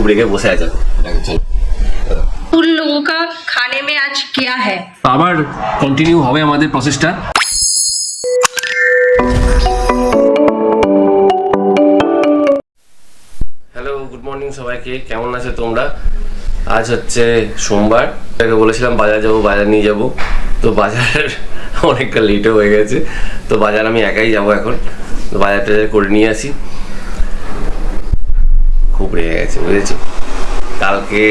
রেগে বসে আছে। চল उन लोगों का खाने में आज क्या है। আবার কন্টিনিউ হবে আমাদের প্রসেসটা। হ্যালো, গুড মর্নিং সবাইকে, কেমন আছো তোমরা? আজ হচ্ছে সোমবার। তাকে বলেছিলাম বাজার যাবো, বাজার নিয়ে যাব, তো বাজার অনেকটা লেটও হয়ে গেছে, তো বাজার আমি একাই যাব এখন। তো বাজার টাজার করে নিয়ে আসি। খুব রেগে গেছে বুঝেছি, কালকে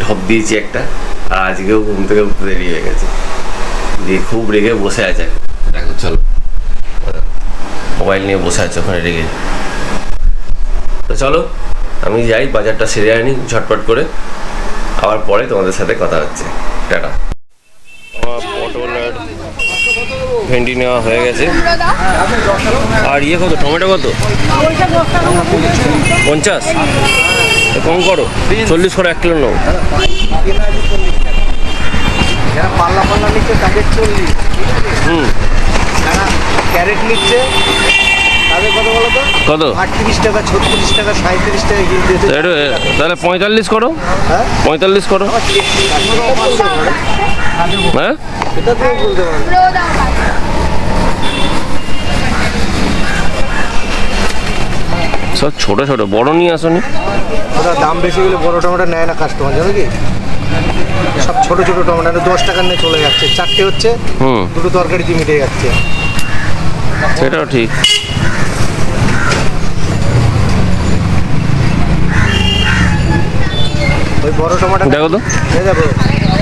ঢপ দিয়েছি একটা, আর আজকেও ঘুম থেকে উঠতে দেরি হয়ে গেছে, দিয়ে খুব রেগে বসে আছে। দেখো চলো, মোবাইল নিয়ে বসে আছে ওখানে রেগে। তো চলো আমি যাই, বাজারটা সেরে আনি ঝটপট করে, আবার পরে তোমাদের সাথে কথা হচ্ছে। টাটা। আমার পটল আর ভেন্ডি নেওয়া হয়ে গেছে। আর ইয়ে কত, টমেটো কত? 50, কম করো, 40 করে 1 কিলো নেবো। যারা পাল্লা পাল্লা নিচ্ছে তাদের 40, যারা ক্যারেট নিচ্ছে তাদের কত বলো তো? কত? 38 টাকা, 36 টাকা, 37 টাকা কিনতে। তাহলে 45 করো। হ্যাঁ 45 করো। হ্যাঁ এটা তুমি বলতে পারো। সব ছোট ছোট, বড় নিয়ে আসনি। ওরা দাম বেশি হলে বড় টমেটো নেয় না কাস্টমার, জানো কি? সব ছোট ছোট টমেটো 10 টাকা নিয়ে চলে যাচ্ছে, 4টে হচ্ছে, দুটো তরকারি দিয়ে মিটে যাচ্ছে। সেটাও ঠিক। ওই বড় টমেটো দেখো তো, দেখো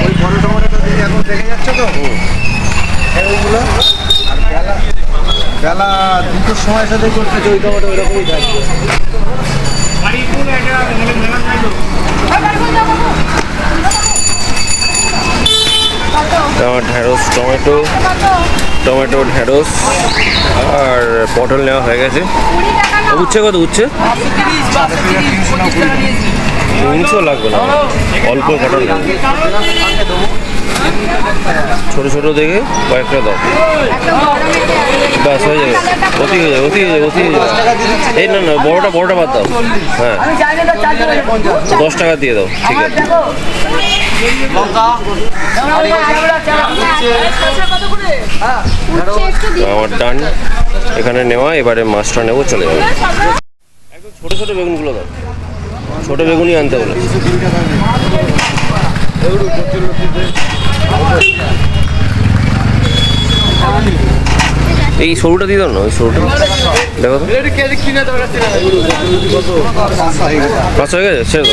ওই বড় টমেটোটা দিয়ে এখন দেখে যাচ্ছে তো ওইগুলো। আর বেলা 2টোর সময় সাথে করতে ওই টমেটো ওইরকমই থাকবে। আমার ঢেঁড়স, টমেটো ঢেঁড়স আর পটল নেওয়া হয়ে গেছে। উচ্ছে কত? উচ্ছে 300 লাগবে না, অল্প পটল লাগবে। ছোটো ছোটো দেখে কয়েকটা দাও, ব্যাস হয়ে যাবে। অতি হয়ে যাবে, অতি হয়ে যাবে, অতি হয়ে যাবে। এই না না, বড়টা বাদ দাও। হ্যাঁ 10 টাকা দিয়ে দাও, ঠিক আছে। আমার ডান এখানে নেওয়া, এবারে মাছটা নেবো, চলে যাবে। একদম ছোটো ছোটো বেগুনগুলো দাও, ছোটো বেগুনই আনতে বলে। এই সরুটা দিয়ে দাও না, ওই সরুটা দেখো তো। 500 হয়ে গেছে, ছেড়ে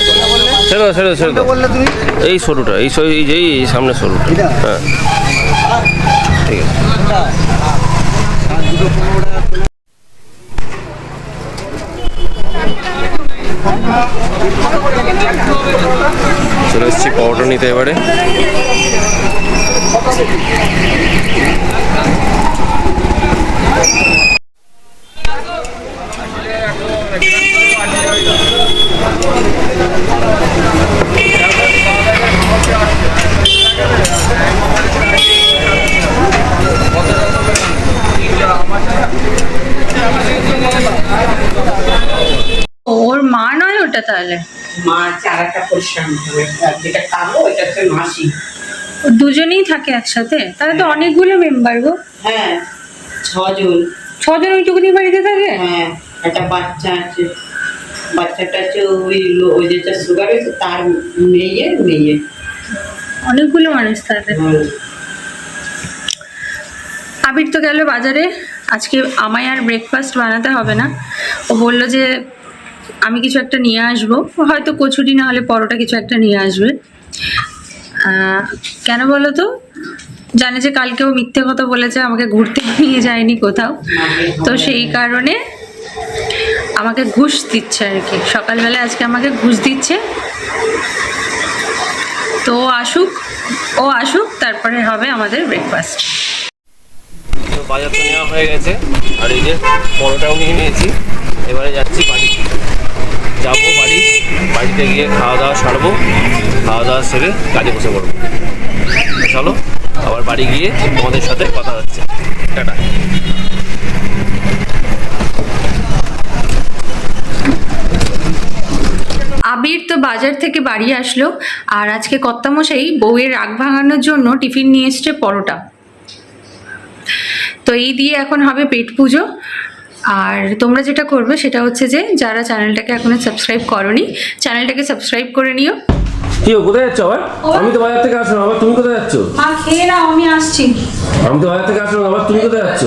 দাও। এই সরুটা, এই সামনে সরুটা। হ্যাঁ ঠিক আছে। চলে এসেছি পাউডার নিতে এবারে। ওর মা নয় ওটা, তাহলে মা চারাটা পরিষ্কার হবে, যেটা খাবো ওইটা হচ্ছে মাসি। দুজনেই থাকে একসাথে, তাহলে তো অনেকগুলো মেম্বার গো। হ্যাঁ 6 জন। 6 জন ওইটুকুনি বাড়িতে থাকে? হ্যাঁ একটা বাচ্চা আছে, বাচ্চাটা হচ্ছে ওই যেটা সুগার হয়েছে তার মেয়ে। অনেকগুলো মানুষ থাকে। আবির তো গেল বাজারে, আজকে আমায় আর ব্রেকফাস্ট বানাতে হবে না। ও বললো যে আমি কিছু একটা নিয়ে আসবো, হয়তো কচুরি না হলে পরোটা কিছু একটা নিয়ে আসবে। কেন বলো তো, জানে যে কালকেও মিথ্যে কথা বলেছে, আমাকে ঘুরতে নিয়ে যায়নি কোথাও, তো সেই কারণে আমাকে ঘুষ দিচ্ছে আর কি। সকালবেলায় আজকে আমাকে ঘুষ দিচ্ছে। তো ও আসুক তারপরে হবে আমাদের ব্রেকফাস্ট। বাজার তো নেওয়া হয়ে গেছে, আর এই যে পরোটাও নিয়ে নিয়েছি। এবারে যাচ্ছি বাড়ি, যাবো বাড়িতে গিয়ে খাওয়া দাওয়া সারবো, খাওয়া দাওয়া সেরে কাজে বসে পড়বো। চলো আবার বাড়ি গিয়ে তোমাদের সাথে কথা হচ্ছে। টাটা। আবির তো বাজার থেকে বাড়ি আসলো, আর আজকে কর্তামশাই বউয়ের রাগ ভাঙানোর জন্য টিফিন নিয়ে এসছে পরোটা। তো এই দিয়ে এখন হবে পেট পুজো। আর তোমরা যেটা করবে সেটা হচ্ছে যে যারা চ্যানেলটাকে এখনো সাবস্ক্রাইব করোনি, চ্যানেলটাকে সাবস্ক্রাইব করে নিও। কি কোথায় যাচ্ছ আবার? আমি তো বাজার থেকে আসলাম, আবার তুমি কোথায় যাচ্ছ? মা খেয়ে নাও, আমি আসছি। আমি তো বাজার থেকে আসলাম, আবার তুমি কোথায় যাচ্ছ?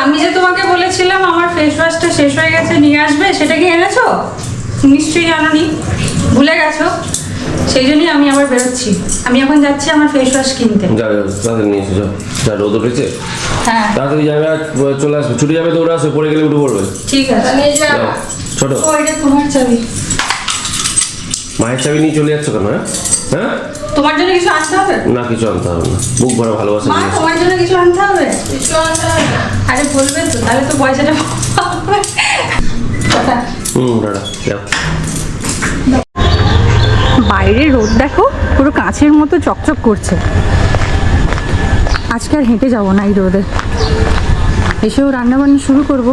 আমি যে তোমাকে বলেছিলাম আমার ফেস ওয়াশটা শেষ হয়ে গেছে, নিয়ে আসবে, সেটা কি এনেছো? নিশ্চয়ই জানোনি, ভুলে গেছো। সেই জন্যই আমি আবার বেরোচ্ছি। আমি এখন যাচ্ছি আমার ফেস ওয়াশ কিনতে। যাও যাও, তাড়াতাড়ি নিয়ে এসো, যাও। যা রোদ উঠেছে, হ্যাঁ তাড়াতাড়ি যাবে আর চলে আসবে। ছুটি যাবে, দৌড়ে আসবে, পড়ে গেলে উঠে পড়বে। ঠিক আছে। যাও, ছোট ও, এটা তোমার চাবি। মায়ের চাবি নিয়ে চলে যাচ্ছ কেন? হ্যাঁ হ্যাঁ, তোমার জন্য কিছু আনতে হবে? না কিছু আনতে হবে না, বুক ভরা ভালোবাসা মা, নিয়ে এসো। তোমার জন্য কিছু আনতে হবে? কিছু আনতে হবে? আরে বলবে তো, তাহলে তো পয়সাটা পাবে। কথা। দাদা যাও। বাইরে রোদ দেখো, পুরো কাঁচের মতো চকচক করছে। আজকে আর হেঁটে যাবো না এই রোদে, এসেও রান্নাবান্না শুরু করব।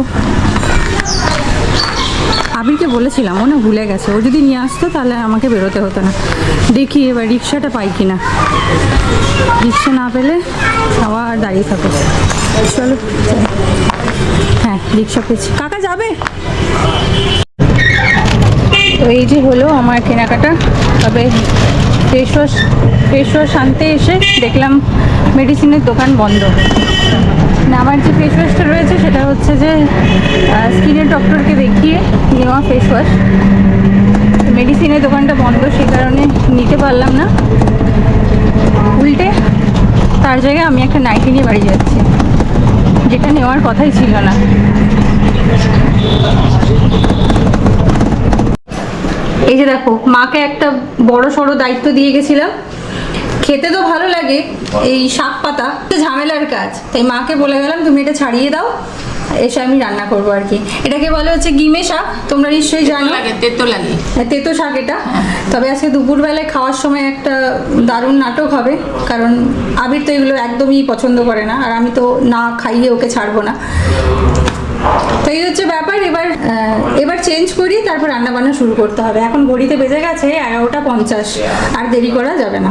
আবিরকে বলেছিলাম, ও না ভুলে গেছে, ও যদি নিয়ে আসতো তাহলে আমাকে বেরোতে হতো না। দেখি এবার রিক্সাটা পাই কিনা, রিক্সা না পেলে আবার দাঁড়িয়ে থাকো। চলো, হ্যাঁ রিক্সা পেয়েছি। কাকা যাবে? তো এই যে হলো আমার কেনাকাটা। তবে ফেস ওয়াশ আনতে এসে দেখলাম মেডিসিনের দোকান বন্ধ। না, আমার যে ফেস ওয়াশটা রয়েছে সেটা হচ্ছে যে স্কিনের ডক্টরকে দেখিয়ে নেওয়া ফেস ওয়াশ। মেডিসিনের দোকানটা বন্ধ, সেই কারণে নিতে পারলাম না। উল্টে তার জায়গায় আমি একটা নাইটি নিয়ে বাড়ি যাচ্ছি, যেটা নেওয়ার কথাই ছিল না। এই যে দেখো, মাকে একটা বড় সড়ো দায়িত্ব দিয়ে গেছিলাম। খেতে তো ভালো লাগে এই শাক পাতা, ঝামেলার কাজ, তাই মাকে বলে গেলাম তুমি এটা ছাড়িয়ে দাও, এসে আমি রান্না করবো আর কি। এটাকে বলে হচ্ছে গিমে শাক, তোমরা নিশ্চয়ই জানো। তেতো লাগে। তেতো শাক এটা। তবে আজকে দুপুরবেলায় খাওয়ার সময় একটা দারুণ নাটক হবে, কারণ আবির তো এগুলো একদমই পছন্দ করে না, আর আমি তো না খাইয়ে ওকে ছাড়বো না। তো এই হচ্ছে ব্যাপার। এবার চেঞ্জ করি, তারপর রান্না বান্না শুরু করতে হবে। এখন ঘড়িতে বেজে গেছে 11:50, আর দেরি করা যাবে না।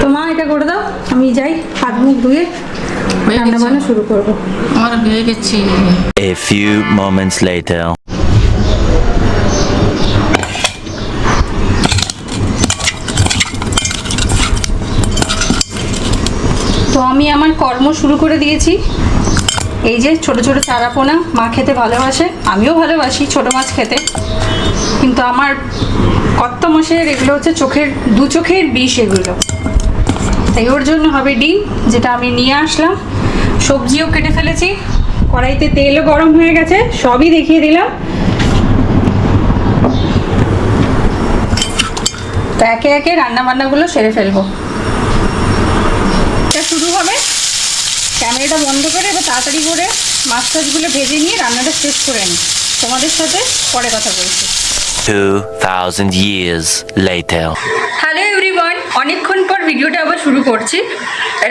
তো মা এটা করে দাও, আমি যাই হাত মুখ ধুয়ে রান্না বান্না শুরু করবো। আমার হয়ে গেছে। A few moments later. তো আমি আমার কর্ম শুরু করে দিয়েছি। এই যে ছোট ছোট চারাপোনা, মা খেতে ভালোবাসে, আমিও ভালোবাসি ছোট মাছ খেতে, কিন্তু আমার কর্তামশাইয়ের এগুলো হচ্ছে দু চোখের বিষ এগুলো। তাই ওর জন্য হবে ডিম, যেটা আমি নিয়ে আসলাম। সবজিও কেটে ফেলেছি, কড়াইতে তেলও গরম হয়ে গেছে, সবই দেখিয়ে দিলাম। তো একে একে রান্না বান্নাগুলো সেরে ফেলবো। এটা শুরু হবে। ক্যামেরাটা বন্ধ করে এবার তাড়াতাড়ি করে মাছ টাছগুলো ভেজে নিয়ে রান্নাটা শেষ করে নিই। তোমাদের সাথে পরে কথা বলছি। 2000 years later. হ্যালো এভরিওয়ান, অনেকক্ষণ পর ভিডিওটা আবার শুরু করছি।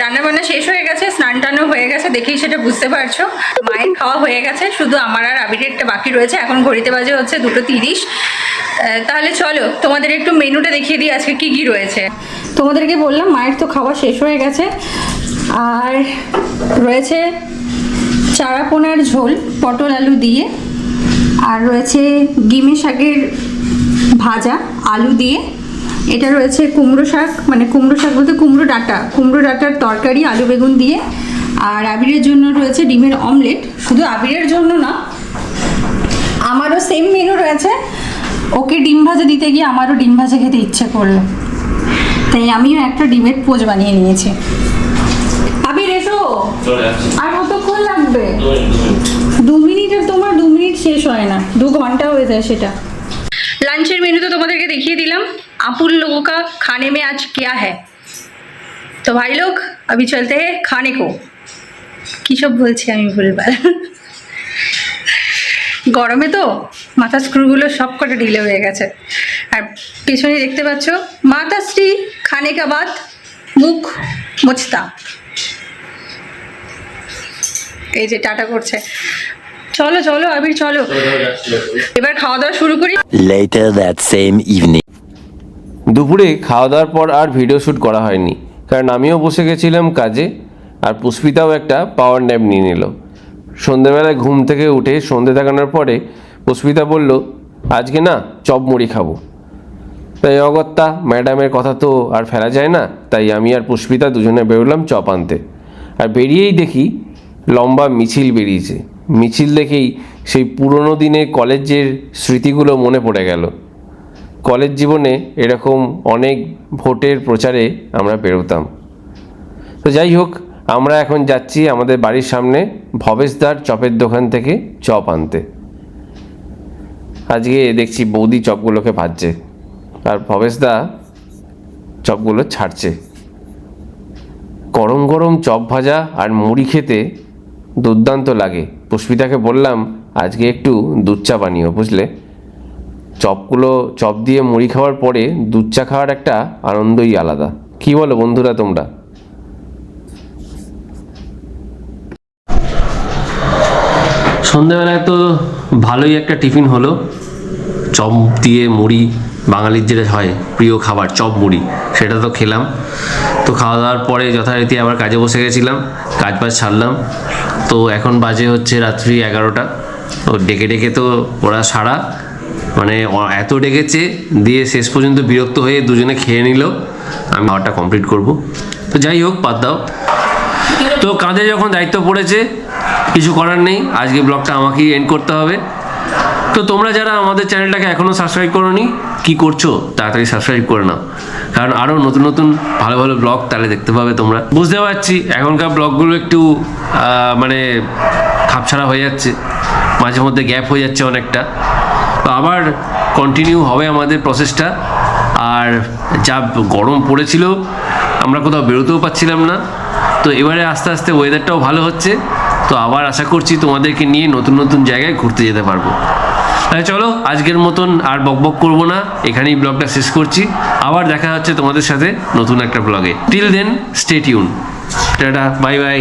রান্নাবান্না শেষ হয়ে গেছে, স্নান টানও হয়ে গেছে, দেখেই সেটা বুঝতে পারছো। মায়ের খাওয়া হয়ে গেছে, শুধু আমার আর আবিরেরটা বাকি রয়েছে। এখন ঘড়িতে বাজে হচ্ছে 2:30। তাহলে চলো তোমাদের একটু মেনুটা দেখিয়ে দিই আজকে কি কি রয়েছে। তোমাদেরকে বললাম মায়ের তো খাওয়া শেষ হয়ে গেছে, আর রয়েছে চারাপোনার ঝোল পটল আলু দিয়ে, আর রয়েছে গিমে শাকের ভাজা আলু দিয়ে, এটা রয়েছে কুমড়ো শাক, মানে কুমড়ো শাক বলতে কুমড়ো ডাঁটার তরকারি আলু বেগুন দিয়ে, আর আবিরের জন্য রয়েছে ডিমের অমলেট। শুধু আবিরের জন্য না, আমারও সেম মেনু রয়েছে। ওকে ডিম ভাজা দিতে গিয়ে আমারও ডিম ভাজা খেতে ইচ্ছে করলো, তাই আমিও একটা ডিমের পোচ বানিয়ে নিয়েছি। আবির এসো, আর কতক্ষণ লাগবে? 2 মিনিট, আর তোমার 2 মিনিট শেষ হয় না, 2 ঘন্টা হয়ে যায় সেটা। लंचर मेनू तो तुम्हारे देखिए दिलाम। आप उन लोगों का खाने में आज क्या है, तो भाई लोग अभी चलते हैं खाने को। কি সব বলছি আমি ভুলবার, গরমে তো মাথা স্ক্রুগুলো সব কটা ঢিলে হয়ে গেছে। আর পিছনে দেখতে পাচ্ছ মাতাশ্রী খানে কা বাদ মুখ মুছতা, এই যে টাটা করছে। চলো চলো আবির চলো, এবার খাওয়া দাওয়া শুরু করি। Later that same evening. দুপুরে খাওয়া দাওয়ার পর আর ভিডিও শ্যুট করা হয়নি, কারণ আমিও বসে গেছিলাম কাজে, আর পুষ্পিতাও একটা পাওয়ার ন্যাপ নিয়ে নিল। সন্ধেবেলায় ঘুম থেকে উঠে সন্ধে দেখানোর পরে পুষ্পিতা বলল, আজকে না চপ মুড়ি খাবো। তাই অগত্যা ম্যাডামের কথা তো আর ফেলা যায় না, তাই আমি আর পুষ্পিতা দুজনে বেরোলাম চপ আনতে। আর বেরিয়েই দেখি লম্বা মিছিল বেরিয়েছে। মিছিল দেখেই সেই পুরনো দিনে কলেজের স্মৃতিগুলো মনে পড়ে গেল। কলেজ জীবনে এরকম অনেক ভোটের প্রচারে আমরা বেরোতাম। তো যাই হোক, আমরা এখন যাচ্ছি আমাদের বাড়ির সামনে ভবেশদার চপের দোকান থেকে চপ আনতে। আজকে দেখছি বৌদি চপগুলোকে ভাজছে, আর ভবেশদা চপগুলো ছাড়ছে। গরম গরম চপ ভাজা আর মুড়ি খেতে দুর্দান্ত লাগে। পুষ্পিতাকে বললাম আজকে একটু দুধ চা বানিও, বুঝলে। চপ দিয়ে মুড়ি খাওয়ার পরে দুধ চা খাওয়ার একটা আনন্দই আলাদা। কি বলো বন্ধুরা তোমরা? সন্ধ্যাবেলায় তো ভালোই একটা টিফিন হলো, চপ দিয়ে মুড়ি, বাঙালির যেটা হয় প্রিয় খাবার চপ মুড়ি, সেটা তো খেলাম। তো খাওয়া দাওয়ার পরে যথারীতি আবার কাজে বসে গেছিলাম, কাজ বাজ ছাড়লাম। তো এখন বাজে হচ্ছে রাত্রি 11টা। তো ডেকে ডেকে তো ওরা সারা, মানে এত ডেকেছে, দিয়ে শেষ পর্যন্ত বিরক্ত হয়ে দুজনে খেয়ে নিল। আমি খাওয়াটা কমপ্লিট করব। তো যাই হোক, বাদ দাও। তো কাঁধে যখন দায়িত্ব পড়েছে, কিছু করার নেই, আজকে ব্লগটা আমাকেই এন্ড করতে হবে। তো তোমরা যারা আমাদের চ্যানেলটাকে এখনও সাবস্ক্রাইব করোনি, কি করছো? তাড়াতাড়ি সাবস্ক্রাইব করে নাও, কারণ আরও নতুন নতুন ভালো ভালো ব্লগ তাহলে দেখতে পাবে তোমরা। বুঝতে পারছি এখনকার ব্লগগুলো একটু মানে খাপছাড়া হয়ে যাচ্ছে, মাঝে মধ্যে গ্যাপ হয়ে যাচ্ছে অনেকটা। তো আবার কন্টিনিউ হবে আমাদের প্রসেসটা। আর যা গরম পড়েছিল, আমরা কোথাও বেরোতেও পারছিলাম না। তো এবারে আস্তে আস্তে ওয়েদারটাও ভালো হচ্ছে, তো আবার আশা করছি তোমাদেরকে নিয়ে নতুন নতুন জায়গায় ঘুরতে যেতে পারবো। তাহলে চলো, আজকের মতন আর বকবক করবো না, এখানেই ব্লগটা শেষ করছি। আবার দেখা হচ্ছে তোমাদের সাথে নতুন একটা ব্লগে। Till then stay tuned. Tata, bye by.